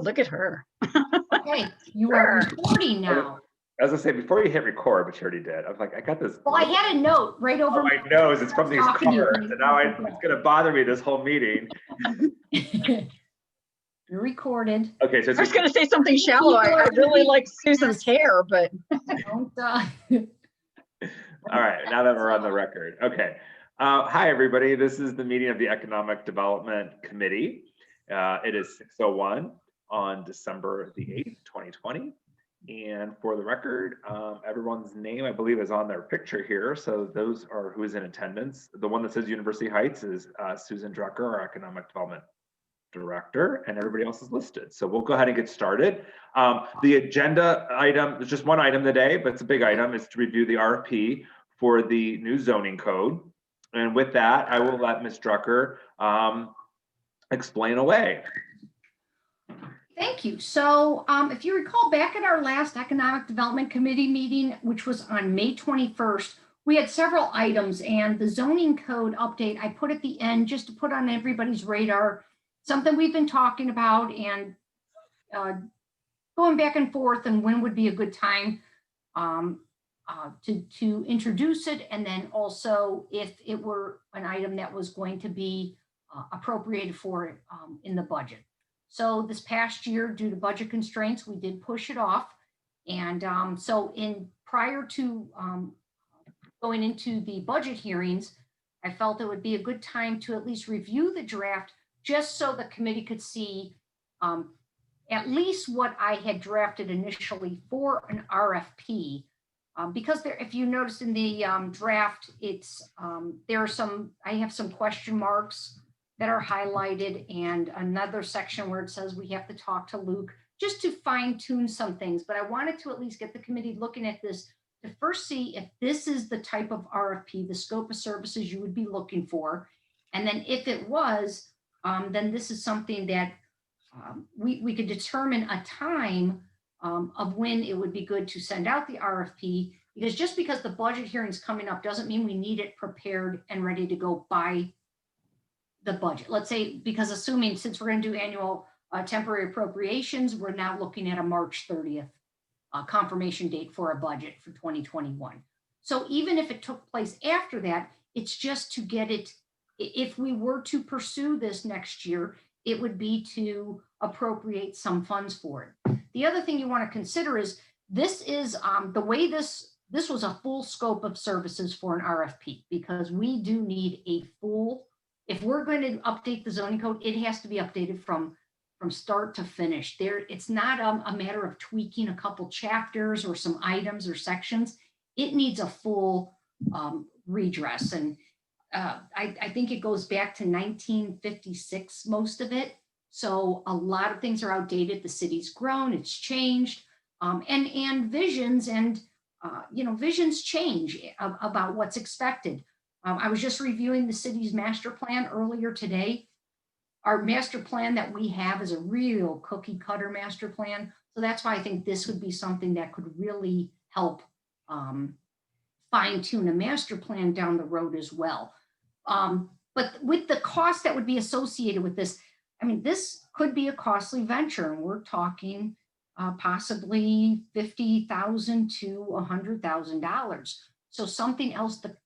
look at her. Okay, you are recording now. As I say, before you hit record, which you already did, I was like, I got this. Well, I had a note right over my nose. It's from these talking to you. cards, and now it's going to bother me this whole meeting. You're recorded. Okay, so I was going to say something shallow. I really like Susan's hair, but. Don't, all right, now that we're on the record. Okay. Hi, everybody. This is the meeting of the Economic Development Committee. It is 6:01 on December the 8th, 2020. And for the record, everyone's name, I believe, is on their picture here. So those are who is in attendance. The one that says University Heights is Susan Drucker, our Economic Development Director, and everybody else is listed. So we'll go ahead and get started. The agenda item, there's just one item today, but it's a big item, is to review the RFP for the new zoning code. And with that, I will let Ms. Drucker explain away. Thank you. So if you recall back at our last Economic Development Committee meeting, which was on May 21st, we had several items, and the zoning code update I put at the end just to put on everybody's radar, something we've been talking about and going back and forth and when would be a good time to introduce it, and then also if it were an item that was going to be appropriated for it in the budget. So this past year, due to budget constraints, we did push it off. And so prior to going into the budget hearings, I felt it would be a good time to at least review the draft, just so the committee could see at least what I had drafted initially for an RFP. Because there, if you notice in the draft, it's there are some, I have some question marks that are highlighted, and another section where it says we have to talk to Luke just to fine tune some things. But I wanted to at least get the committee looking at this to first see if this is the type of RFP, the scope of services you would be looking for. And then if it was, then this is something that we could determine a time of when it would be good to send out the RFP, because just because the budget hearing is coming up doesn't mean we need it prepared and ready to go by the budget. Let's say, because assuming since we're going to do annual temporary appropriations, we're now looking at a March 30th confirmation date for a budget for 2021. So even if it took place after that, it's just to get it, if we were to pursue this next year, it would be to appropriate some funds for it. The other thing you want to consider is this is the way this was a full scope of services for an RFP, because we do need a full, if we're going to update the zoning code, it has to be updated from start to finish. It's not a matter of tweaking a couple chapters or some items or sections. It needs a full redress. And I think it goes back to 1956, most of it. So a lot of things are outdated. The city's grown, it's changed, and visions and visions change about what's expected. I was just reviewing the city's master plan earlier today. Our master plan that we have is a real cookie cutter master plan. So that's why I think this would be something that could really help fine tune a master plan down the road as well. But with the cost that would be associated with this, I mean, this could be a costly venture, and we're talking possibly $50,000 to $100,000. So something else the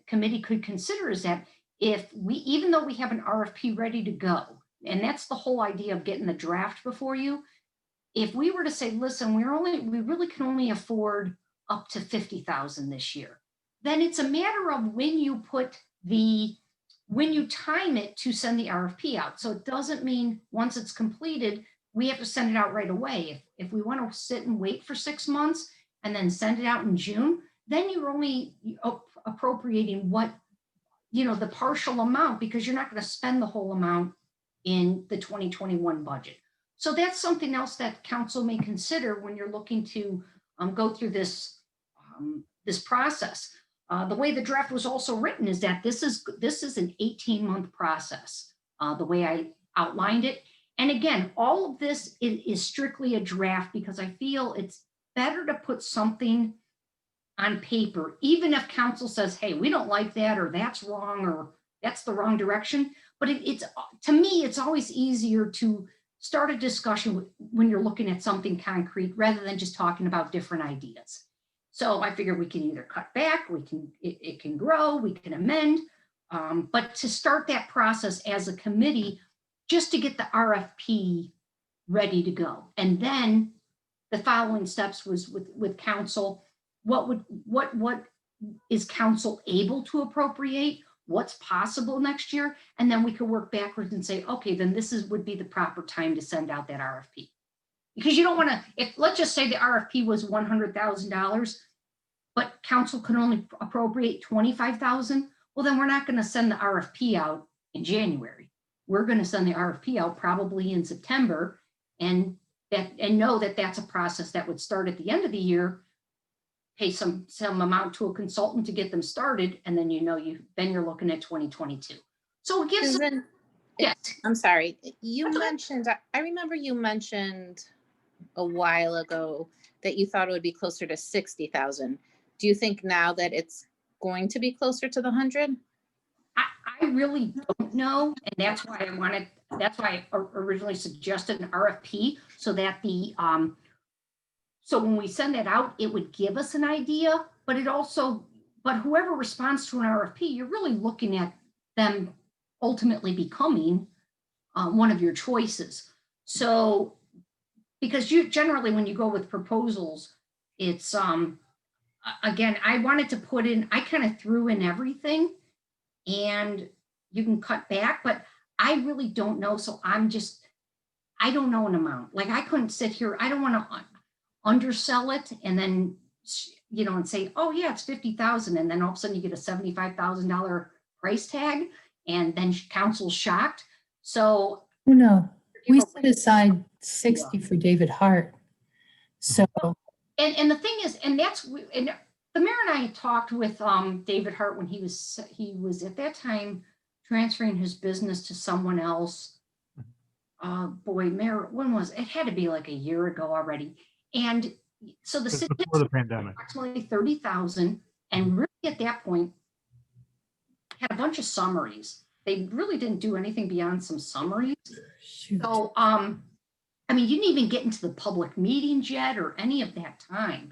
committee could consider is that if we, even though we have an RFP ready to go, and that's the whole idea of getting the draft before you, if we were to say, listen, we really can only afford up to $50,000 this year, then it's a matter of when you time it to send the RFP out. So it doesn't mean once it's completed, we have to send it out right away. If we want to sit and wait for 6 months and then send it out in June, then you're only appropriating the partial amount, because you're not going to spend the whole amount in the 2021 budget. So that's something else that council may consider when you're looking to go through this process. The way the draft was also written is that this is an 18-month process, the way I outlined it. And again, all of this is strictly a draft, because I feel it's better to put something on paper, even if council says, hey, we don't like that, or that's wrong, or that's the wrong direction. But it's to me, it's always easier to start a discussion when you're looking at something concrete rather than just talking about different ideas. So I figure we can either cut back, it can grow, we can amend, but to start that process as a committee, just to get the RFP ready to go. And then the following steps was with council, what is council able to appropriate? What's possible next year? And then we could work backwards and say, okay, then this would be the proper time to send out that RFP. Because you don't want to, if let's just say the RFP was $100,000, but council can only appropriate $25,000, well, then we're not going to send the RFP out in January. We're going to send the RFP out probably in September and know that that's a process that would start at the end of the year, pay some amount to a consultant to get them started, and then then you're looking at 2022. So it gives Susan, yes. I'm sorry. I remember you mentioned a while ago that you thought it would be closer to 60,000. Do you think now that it's going to be closer to the 100? I really don't know, and that's why I originally suggested an RFP so that so when we send that out, it would give us an idea, but whoever responds to an RFP, you're really looking at them ultimately becoming one of your choices. So, because generally when you go with proposals, it's, again, I wanted to put in, I kind of threw in everything and you can cut back, but I really don't know. So I don't know an amount. Like I couldn't sit here. I don't want to undersell it and then, and say, oh yeah, it's 50,000. And then all of a sudden you get a $75,000 price tag and then council's shocked. So. No, we set aside 60 for David Hart. So. And the thing is, and the mayor and I talked with David Hart when he was at that time transferring his business to someone else. Mayor, when was it? It had to be like a year ago already. And so the city before the pandemic, approximately 30,000, and really at that point had a bunch of summaries. They really didn't do anything beyond some summaries. Shoot. So I mean, you didn't even get into the public meetings yet or any of that time.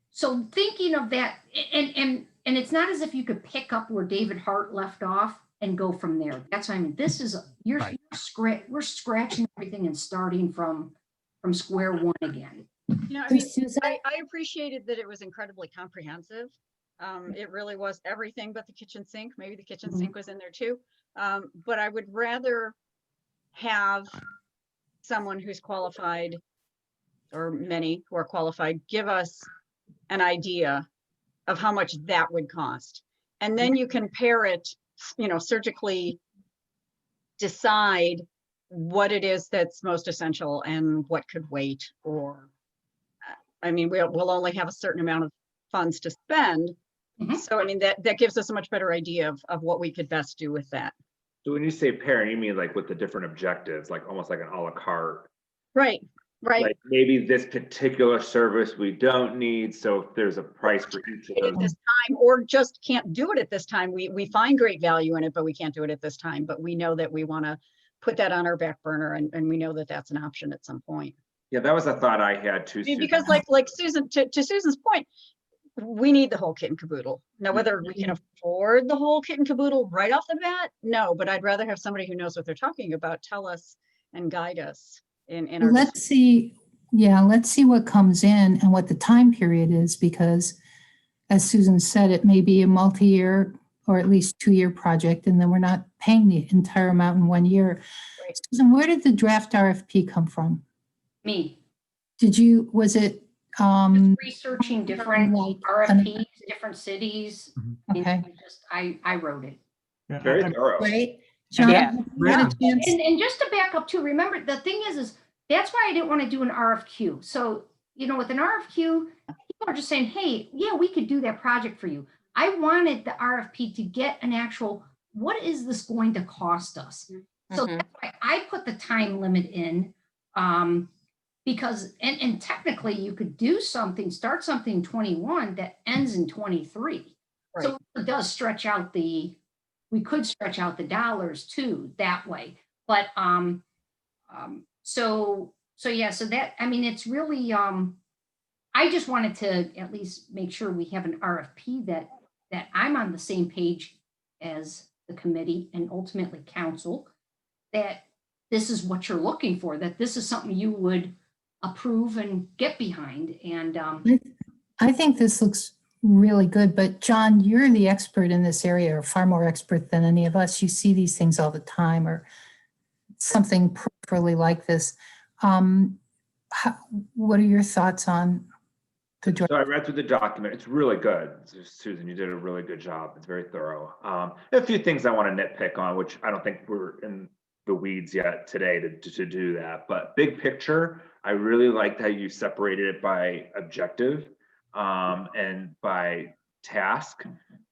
So thinking of that, and it's not as if you could pick up where David Hart left off and go from there. That's what I mean. This is Right. we're scratching everything and starting from square one again. I mean, I appreciated that it was incredibly comprehensive. It really was everything but the kitchen sink. Maybe the kitchen sink was in there too. But I would rather have someone who's qualified, or many who are qualified, give us an idea of how much that would cost. And then you can pair it, surgically decide what it is that's most essential and what could wait. Or, I mean, we'll only have a certain amount of funds to spend. Mhm. So, I mean, that gives us a much better idea of what we could best do with that. So when you say pairing, you mean like with the different objectives, like almost like an a la carte? Right. Like maybe this particular service we don't need, so if there's a price for each of At those. this time, or just can't do it at this time. We find great value in it, but we can't do it at this time. But we know that we want to put that on our back burner, and we know that that's an option at some point. Yeah, that was a thought I had too. Because like Susan, to Susan's point, we need the whole kit and caboodle. Now, whether we can afford the whole kit and caboodle right off the bat, no, but I'd rather have somebody who knows what they're talking about tell us and guide us in our Let's see what comes in and what the time period is, because as Susan said, it may be a multi-year or at least 2-year project, and then we're not paying the entire amount in 1 year. Right. Susan, where did the draft RFP come from? Me. Was it Just researching different like RFPs, different cities. okay, I wrote it. yeah, Very and- thorough. great. John, Yeah. have you had a chance? And just to back up too, remember, the thing is that's why I didn't want to do an RFQ. So, with an RFQ, people are just saying, hey, yeah, we could do that project for you. I wanted the RFP to get an actual, what is this going to cost us? So Mhm. that's why I put the time limit in, because, and technically you could do something, start something in 21 that ends in 23. Right. So it does stretch out we could stretch out the dollars too that way. But So yeah, so that, I mean, it's really, I just wanted to at least make sure we have an RFP that I'm on the same page as the committee and ultimately council, that this is what you're looking for, that this is something you would approve and get behind. And I think this looks really good, but John, you're the expert in this area, or far more expert than any of us. You see these things all the time, or something peripherally like this. What are your thoughts on the So I read through the document. It's really good. Susan, you did a really good job. It's very thorough. A few things I want to nitpick on, which I don't think we're in the weeds yet today to do that. But big picture, I really liked how you separated it by objective and by task.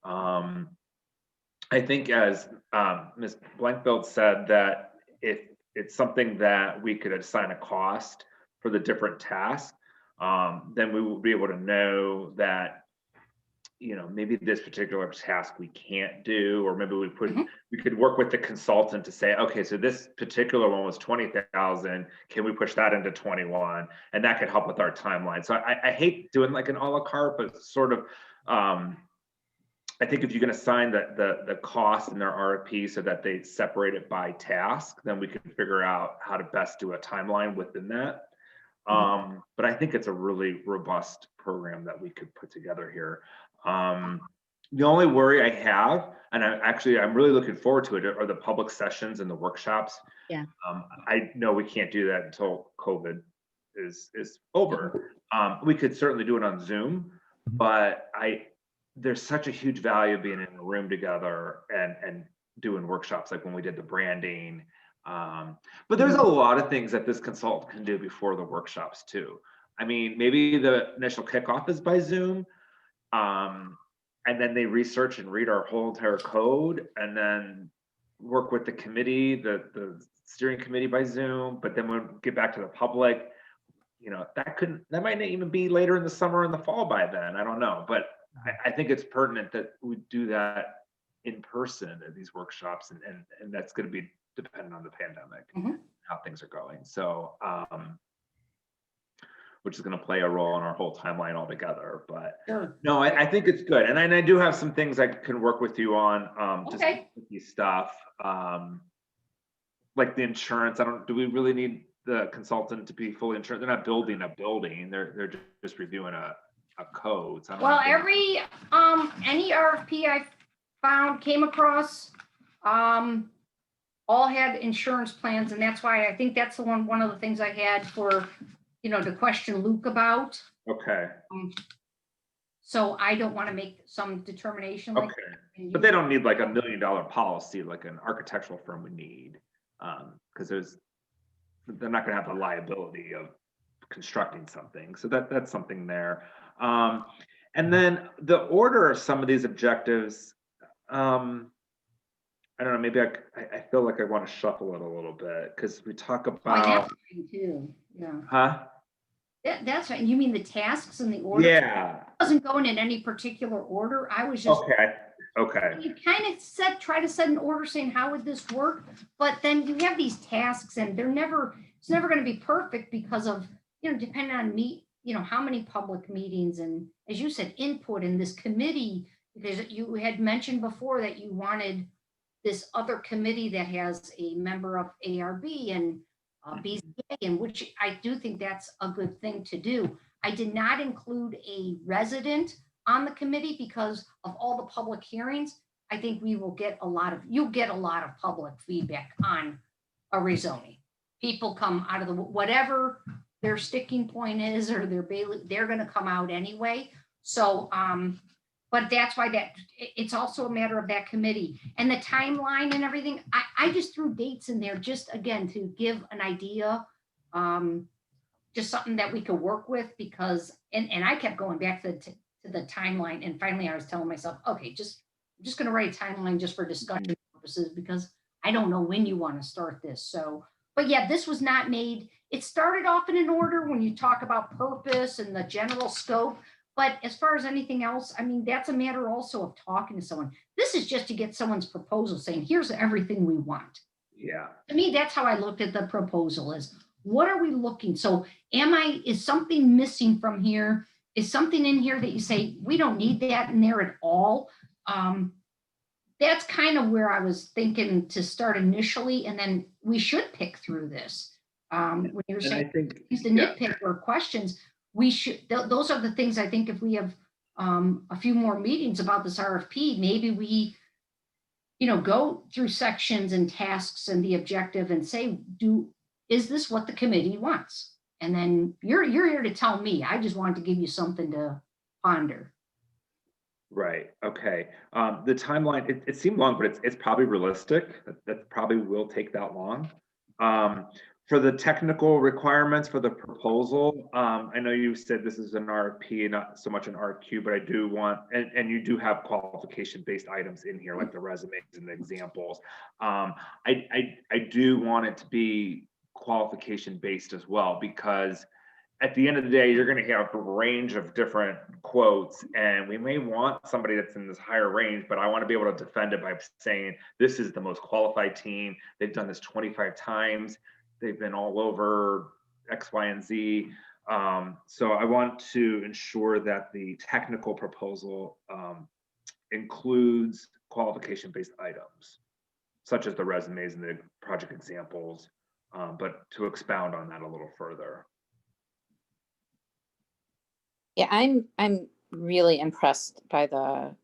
I think as Ms. Blankfeld said, that if it's something that we could assign a cost for the different tasks, then we will be able to know that, you know, maybe this particular task we can't do, or maybe we could work with the consultant to say, okay, so this particular one was 20,000. Can we push that into 21? And that could help with our timeline. So I hate doing like an a la carte, but sort of, I think if you can assign the cost in their RFP so that they separate it by task, then we can figure out how to best do a timeline within that. But I think it's a really robust program that we could put together here. The only worry I have, and I'm really looking forward to it, are the public sessions and the workshops. Yeah. I know we can't do that until COVID is over. We could certainly do it on Zoom, but there's such a huge value being in a room together and doing workshops, like when we did the branding. But there's a lot of things that this consultant can do before the workshops too. I mean, maybe the initial kickoff is by Zoom, and then they research and read our whole entire code, and then work with the committee, the steering committee by Zoom. But then we'll get back to the public. You know, that might not even be later in the summer and the fall by then. I don't know, but I think it's pertinent that we do that in person at these workshops, and that's going to be dependent on the pandemic, how things are going. So, which is going to play a role in our whole timeline altogether. But no, I think it's good. And I do have some things I can work with you on, just these stuff, like the insurance. Do we really need the consultant to be fully insured? They're not building a building. They're just reviewing a code. So well, any RFP I came across, all had insurance plans, and that's why I think that's one of the things I had for, to question Luke about. Okay. So I don't want to make some determination. Like but they don't need like $1 million policy like an architectural firm would need, because they're not going to have the liability of constructing something. So that's something there. And then the order of some of these objectives, I don't know, maybe I feel like I want to shuffle it a little bit, because we talk about too. Yeah. Huh? That's right. You mean the tasks and the order? Yeah. It wasn't going in any particular order. I was just okay. You kind of try to set an order saying how would this work, but then you have these tasks and it's never going to be perfect because of, depending on how many public meetings and, as you said, input in this committee, because you had mentioned before that you wanted this other committee that has a member of ARB and BZA, and which I do think that's a good thing to do. I did not include a resident on the committee because of all the public hearings. I think you'll get a lot of public feedback on a rezoning. People come out of whatever their sticking point is, or they're going to come out anyway. So, but that's why it's also a matter of that committee and the timeline and everything. I just threw dates in there just, again, to give an idea, just something that we could work with, because, and I kept going back to the timeline. And finally I was telling myself, okay, I'm just going to write a timeline just for discussion purposes, because I don't know when you want to start this. So, but yeah, this was not made. It started off in an order when you talk about purpose and the general scope. But as far as anything else, I mean, that's a matter also of talking to someone. This is just to get someone's proposal saying, here's everything we want. Yeah. To me, that's how I looked at the proposal is, what are we looking? So is something missing from here? Is something in here that you say, we don't need that in there at all? That's kind of where I was thinking to start initially, and then we should pick through this. When you're And I saying think, use the yeah, nitpick or questions, we should, those are the things I think if we have a few more meetings about this RFP, maybe we, go through sections and tasks and the objective and say, is this what the committee wants? And then you're here to tell me. I just wanted to give you something to ponder. right. Okay. The timeline, it seemed long, but it's probably realistic. That probably will take that long. For the technical requirements for the proposal, I know you said this is an RFP, not so much an RQ, but I do want, and you do have qualification-based items in here, like the resumes and the examples. I do want it to be qualification-based as well, because at the end of the day, you're going to have a range of different quotes, and we may want somebody that's in this higher range, but I want to be able to defend it by saying this is the most qualified team. They've done this 25 times. They've been all over X, Y, and Z. So I want to ensure that the technical proposal includes qualification-based items, such as the resumes and the project examples, but to expound on that a little further. Yeah, I'm really impressed by the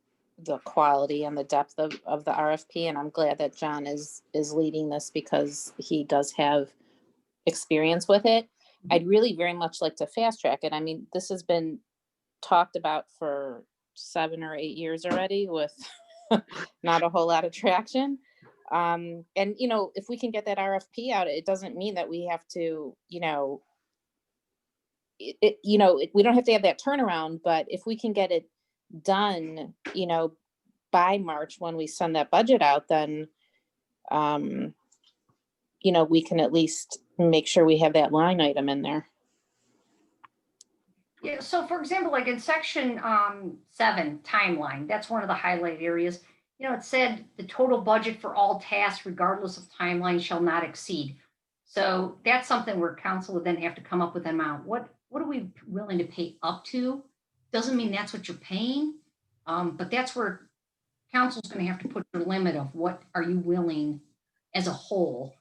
quality and the depth of the RFP, and I'm glad that John is leading this because he does have experience with it. I'd really very much like to fast track it. I mean, this has been talked about for 7 or 8 years already with not a whole lot of traction. And if we can get that RFP out, it doesn't mean that we have to, we don't have to have that turnaround, but if we can get it done, by March when we send that budget out, then, we can at least make sure we have that line item in there. Yeah, so for example, like in section 7, timeline, that's one of the highlight areas. It said the total budget for all tasks, regardless of timeline, shall not exceed. So that's something where council would then have to come up with an amount. What are we willing to pay up to? Doesn't mean that's what you're paying, but that's where council's going to have to put the limit of what are you willing as a whole.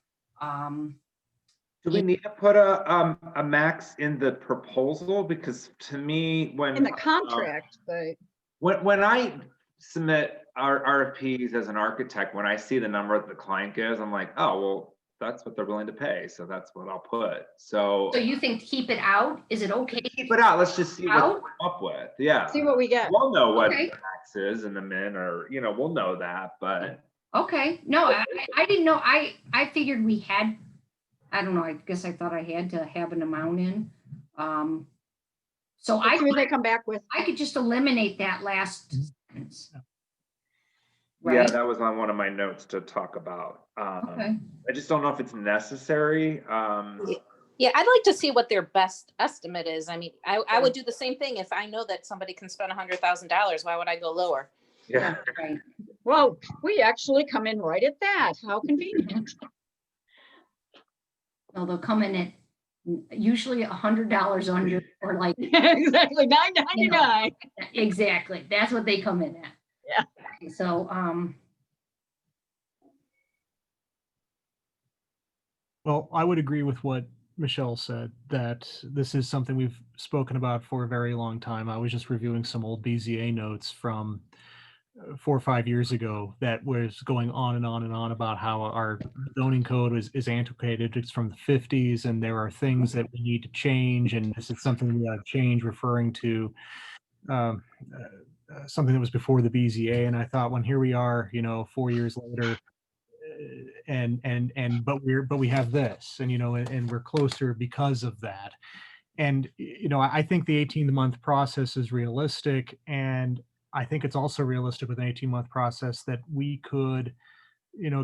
Do we need to put a max in the proposal? Because to me, when In the contract, but when I submit our RFPs as an architect, when I see the number that the client gives, I'm like, oh, well, that's what they're willing to pay. So that's what I'll put. So you think keep it out? Is it okay? keep it out. Let's just see what we come up with. Yeah. see what we get. We'll know what Okay. the max is and the min, or, we'll know that, but. Okay. No, I didn't know. I figured we had, I don't know. I guess I thought I had to have an amount in. So Let's see what they come back with. I could just eliminate that last sentence. Yeah, Right? that was on one of my notes to talk about. Okay. I just don't know if it's necessary. Yeah, I'd like to see what their best estimate is. I mean, I would do the same thing if I know that somebody can spend $100,000. Why would I go lower? Yeah. Right. Well, we actually come in right at that. How convenient. So they'll come in at usually $100 under, or like, Exactly, $9.99. exactly. That's what they come in at. Yeah. Okay, so, Well, I would agree with what Michelle said, that this is something we've spoken about for a very long time. I was just reviewing some old BZA notes from 4 or 5 years ago that was going on and on and on about how our zoning code is antiquated. It's from the 50s, and there are things that we need to change, and this is something we ought to change, referring to something that was before the BZA. And I thought, when here we are, 4 years later, but we have this, and and we're closer because of that. And I think the 18-month process is realistic, and I think it's also realistic with an 18-month process that we could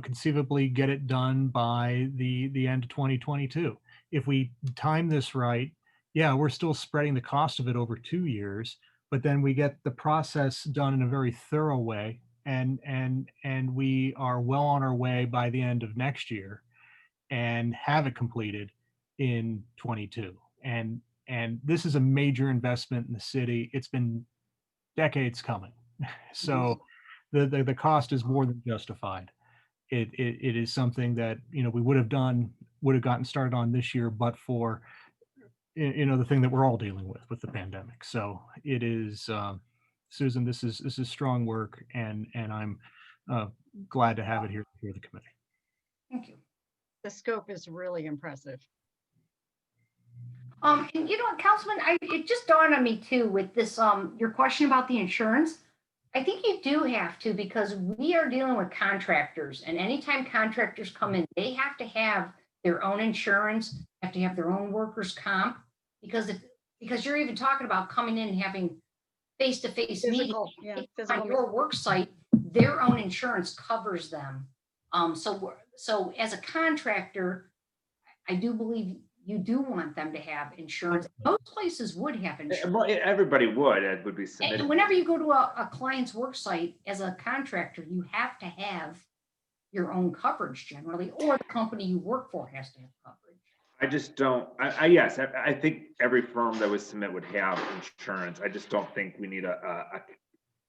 conceivably get it done by the end of 2022 if we time this right. Yeah, we're still spreading the cost of it over 2 years, but then we get the process done in a very thorough way, and we are well on our way by the end of next year and have it completed in 22. And this is a major investment in the city. It's been decades coming. So the cost is more than justified. It is something that, we would have gotten started on this year, but for, the thing that we're all dealing with the pandemic. So it is, Susan, this is strong work, and I'm glad to have it here before the committee. Thank you. The scope is really impressive. And Councilman, it just dawned on me too with this, your question about the insurance. I think you do have to, because we are dealing with contractors, and anytime contractors come in, they have to have their own insurance, have to have their own workers' comp, because you're even talking about coming in and having face-to-face meetings. Physical On your work site, their own insurance covers them. So as a contractor, I do believe you do want them to have insurance. Most places would have insurance. Everybody would be submitted. And whenever you go to a client's work site as a contractor, you have to have your own coverage generally, or the company you work for has to have coverage. I just don't, yes, I think every firm that would submit would have insurance. I just don't think we need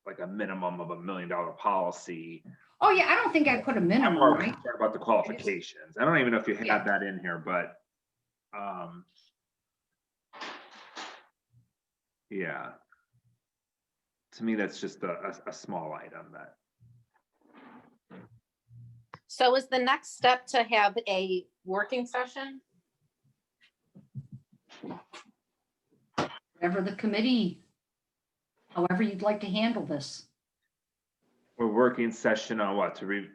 like a minimum of $1 million policy. Oh yeah, I don't think I put a minimum, I'm more right? concerned about the qualifications. I don't even know if you have that in here, but yeah, to me, that's just a small item that. So is the next step to have a working session? Whatever the committee, however you'd like to handle this. We're working session on what, to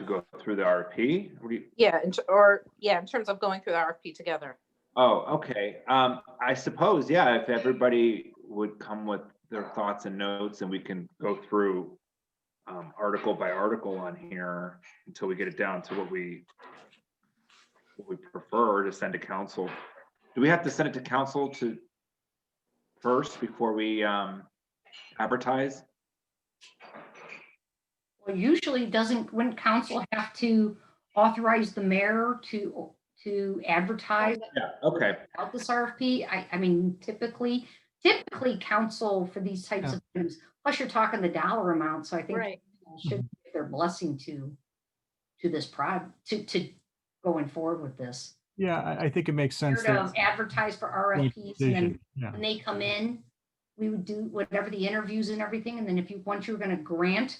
go through the RFP? Yeah, in terms of going through the RFP together. Oh, okay. I suppose, yeah, if everybody would come with their thoughts and notes, and we can go through article by article on here until we get it down to what we prefer to send to council. Do we have to send it to council first before we advertise? Well, usually wouldn't council have to authorize the mayor to advertise? Yeah, okay. About this RFP? I mean, typically council for these types of things, plus you're talking the dollar amount, so I think people should give their blessing to this to going forward with this. Yeah, I think it makes sense. To advertise for RFPs, and then yeah. when they come in, we would do whatever the interviews and everything, and then once you're going to grant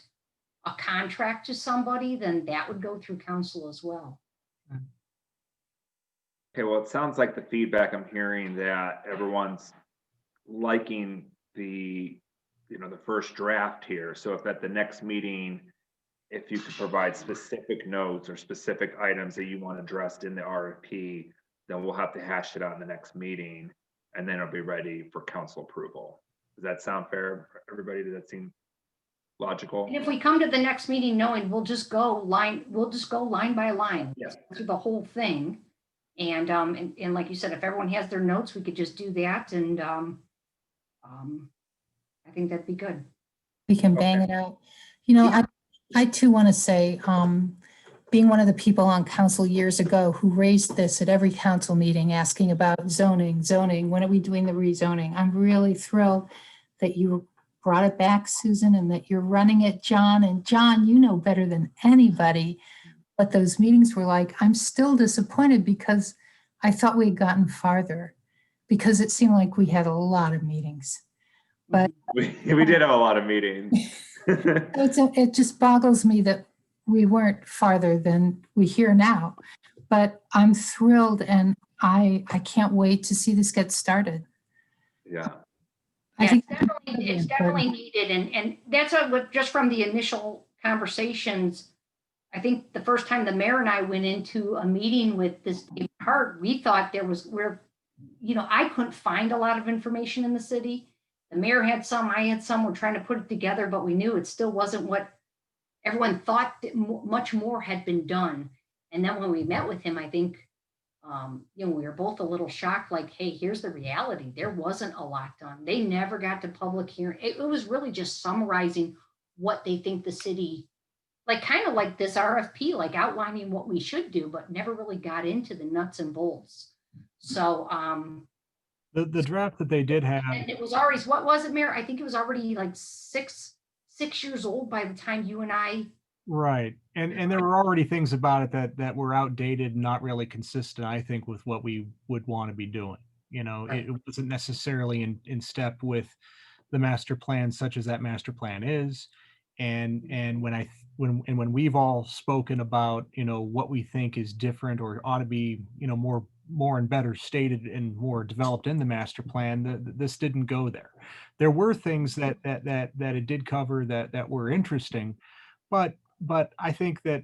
a contract to somebody, then that would go through council as well. Okay, well, it sounds like the feedback I'm hearing that everyone's liking the first draft here. So if at the next meeting, if you could provide specific notes or specific items that you want addressed in the RFP, then we'll have to hash it out in the next meeting, and then it'll be ready for council approval. Does that sound fair, everybody? Does that seem logical? And if we come to the next meeting knowing we'll just go line by line, Yes. through the whole thing. And like you said, if everyone has their notes, we could just do that. And I think that'd be good. We can bang it out. I too want to say, being one of the people on council years ago who raised this at every council meeting, asking about zoning, when are we doing the rezoning? I'm really thrilled that you brought it back, Susan, and that you're running it, John. And John, you know better than anybody what those meetings were like. I'm still disappointed because I thought we had gotten farther, because it seemed like we had a lot of meetings. But we did have a lot of meetings. it just boggles me that we weren't farther than we hear now. But I'm thrilled, and I can't wait to see this get started. Yeah. I think it's definitely needed. And that's what, just from the initial conversations, I think the first time the mayor and I went into a meeting with this David Hart, we thought I couldn't find a lot of information in the city. The mayor had some, I had some, we're trying to put it together, but we knew it still wasn't what everyone thought. Much more had been done. And then when we met with him, I think, we were both a little shocked, like, hey, here's the reality. There wasn't a lot done. They never got to public hearing. It was really just summarizing what they think the city, like kind of like this RFP, like outlining what we should do, but never really got into the nuts and bolts. So The draft that they did have, and it was already, what was it, Mayor? I think it was already like six years old by the time you and I. right, and there were already things about it that were outdated and not really consistent, I think, with what we would want to be doing. You know, Right. it wasn't necessarily in step with the master plan, such as that master plan is. And when we've all spoken about, you know, what we think is different or ought to be, you know, more and better stated and more developed in the master plan, this didn't go there. There were things that it did cover that were interesting, but I think that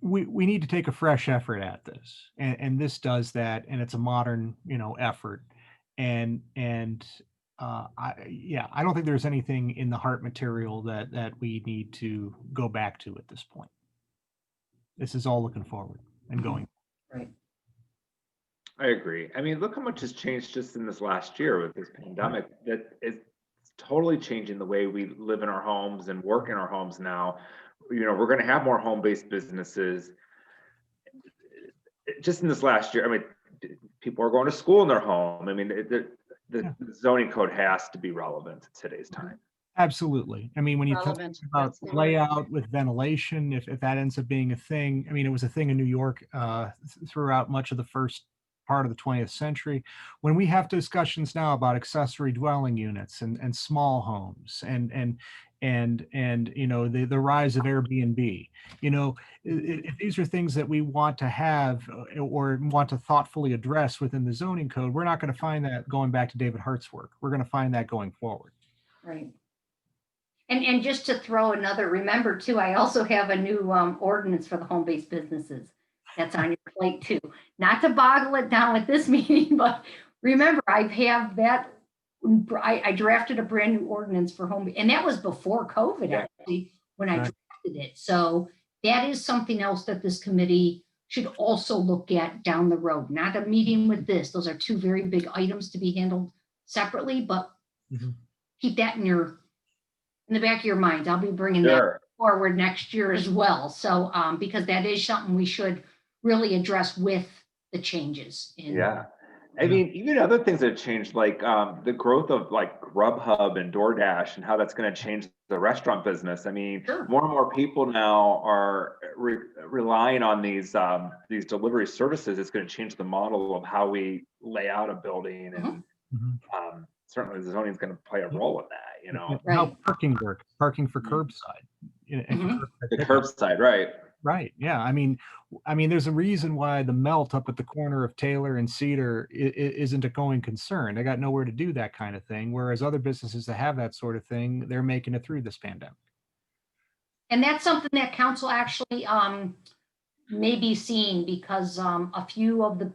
we need to take a fresh effort at this, and this does that, and it's a modern, you know, effort. And I don't think there's anything in the heart material that we need to go back to at this point. This is all looking forward and going. Right. I agree. I mean, look how much has changed just in this last year with this pandemic. That it's totally changing the way we live in our homes and work in our homes now. You know, we're going to have more home-based businesses. Just in this last year, I mean, people are going to school in their home. I mean, the zoning code has to be relevant to today's time. Absolutely. I mean, when you talk Relevant, about that's the word. layout with ventilation, if that ends up being a thing, I mean, it was a thing in New York throughout much of the first part of the 20th century. When we have discussions now about accessory dwelling units and small homes and you know, the rise of Airbnb, you know, if these are things that we want to have or want to thoughtfully address within the zoning code, we're not going to find that going back to David Hart's work. We're going to find that going forward. Right. And just to throw another, remember too, I also have a new ordinance for the home-based businesses. That's on your plate too. Not to boggle it down with this meeting, but remember, I have that. I drafted a brand new ordinance for home, and that was before COVID actually when I Right. drafted it. So that is something else that this committee should also look at down the road. Not a meeting with this. Those are two very big items to be handled separately, but keep that in the back of your mind. I'll be bringing that forward next year as well. So because that is something we should really address with the changes. I mean, even other things that have changed, like the growth of like Grubhub and DoorDash and how that's going to change the restaurant business. I mean, more and more people now are relying on these delivery services. It's going to change the model of how we lay out a building, and certainly the zoning is going to play a role in that, you know. How parking works, parking for curbside. The curbside, right. Right. Yeah. I mean, there's a reason why the Melt up at the corner of Taylor and Cedar isn't a going concern. They got nowhere to do that kind of thing. Whereas other businesses that have that sort of thing, they're making it through this pandemic. And that's something that council actually may be seeing, because a few of the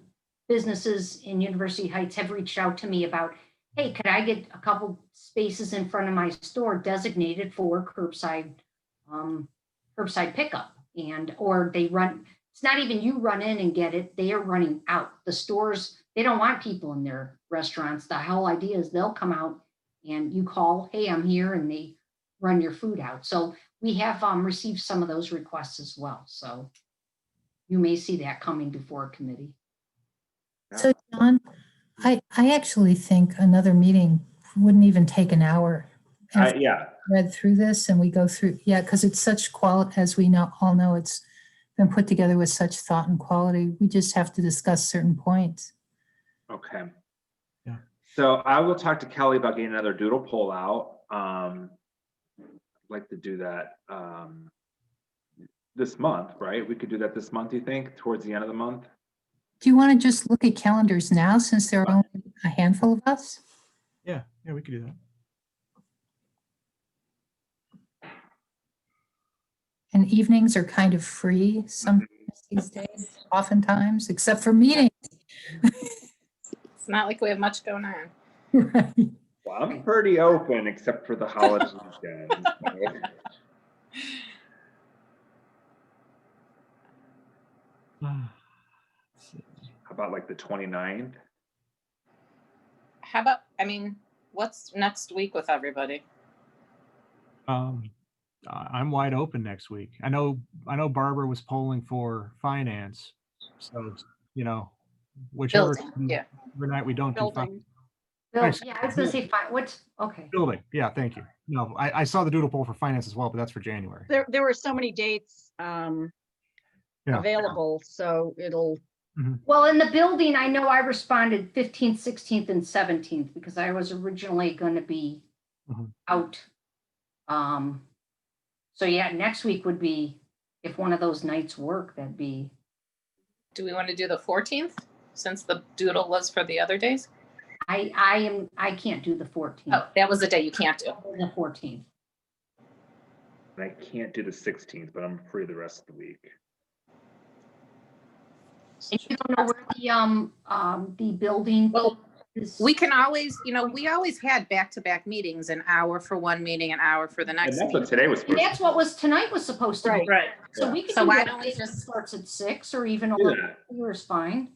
businesses in University Heights have reached out to me about, hey, could I get a couple spaces in front of my store designated for curbside pickup? And or they run, it's not even you run in and get it, they are running out. The stores, they don't want people in their restaurants. The whole idea is they'll come out and you call, hey, I'm here, and they run your food out. So we have received some of those requests as well. So you may see that coming before a committee. So John, I actually think another meeting wouldn't even take an hour. Read through this and we go through, because it's such quality, as we all know, it's been put together with such thought and quality. We just have to discuss certain points. Okay. Yeah. So I will talk to Kelly about getting another doodle poll out. I'd like to do that this month, right? We could do that this month, you think, towards the end of the month? Do you want to just look at calendars now, since there are only a handful of us? Yeah, we could do that. And evenings are kind of free sometimes these days, oftentimes, except for meetings. It's not like we have much going on. Right. Well, I'm pretty open except for the holiday weekend. How about like the 29th? How about, what's next week with everybody? I'm wide open next week. I know Barbara was polling for finance. So, you know, whichever Building, yeah. night we don't do Building. Bill, Nice. yeah, I was gonna say, fine, what's, okay. building. Yeah, thank you. No, I saw the doodle poll for finance as well, but that's for January. There were so many dates Yeah. available, so it'll, Well, in the building, I know I responded 15th, 16th, and 17th because I was originally going to be Mhm. out. So yeah, next week would be, if one of those nights work, that'd be, Do we want to do the 14th since the doodle was for the other days? I can't do the 14th. Oh, that was the day you can't do. The 14th. I can't do the 16th, but I'm free the rest of the week. And you don't know where the building Well, is. we can always, you know, we always had back-to-back meetings, an hour for one meeting, an hour for the And next that's what meeting. today was And supposed that's what was, tonight was supposed to be. right. Right. So we could So do why that don't we if it just- starts at 6 or even a do little that. earlier is fine.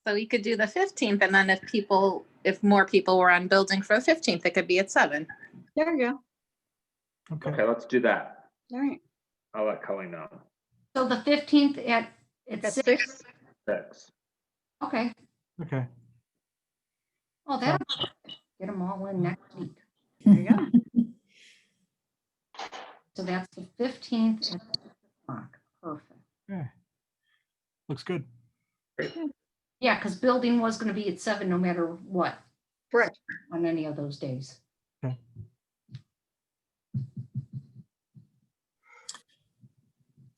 So we could do the 15th, and then if more people were on building for the 15th, it could be at 7. There you go. Okay. Okay, let's do that. All right. I'll let Cully know. So the 15th at At 6. 6. 6. Okay. Okay. Oh, that'll get them all in next week. There you go. So that's the 15th at 6 o'clock. Perfect. Okay. Looks good. Yeah, because building was going to be at 7 no matter what Correct. on any of those days. Okay.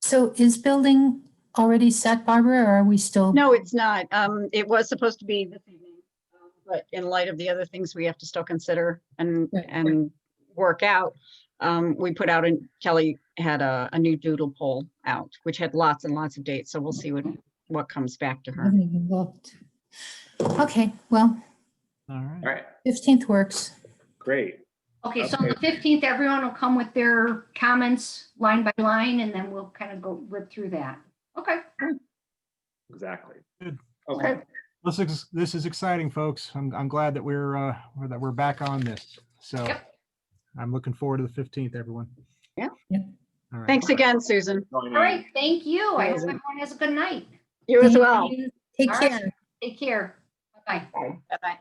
So is building already set, Barbara, or are we still? No, it's not. It was supposed to be this evening, but in light of the other things we have to still consider and Right. work out, we put out, and Kelly had a new doodle poll out, which had lots and lots of dates. So we'll see what comes back to I her. haven't even looked. Okay, well, All right. All right, 15th works. great. Okay, so on the 15th, everyone will come with their comments line by line, and then we'll kind of go rip through that. Okay. Exactly. Good. Okay. This is exciting, folks. I'm glad that we're back on this. So Yep. I'm looking forward to the 15th, everyone. Yeah. Yep. All right. Thanks again, Susan. All right, thank you. I hope Amazing. everyone has a good night. You as Thank well. you. Take All right. care. Take care. Bye-bye. Bye. Bye-bye.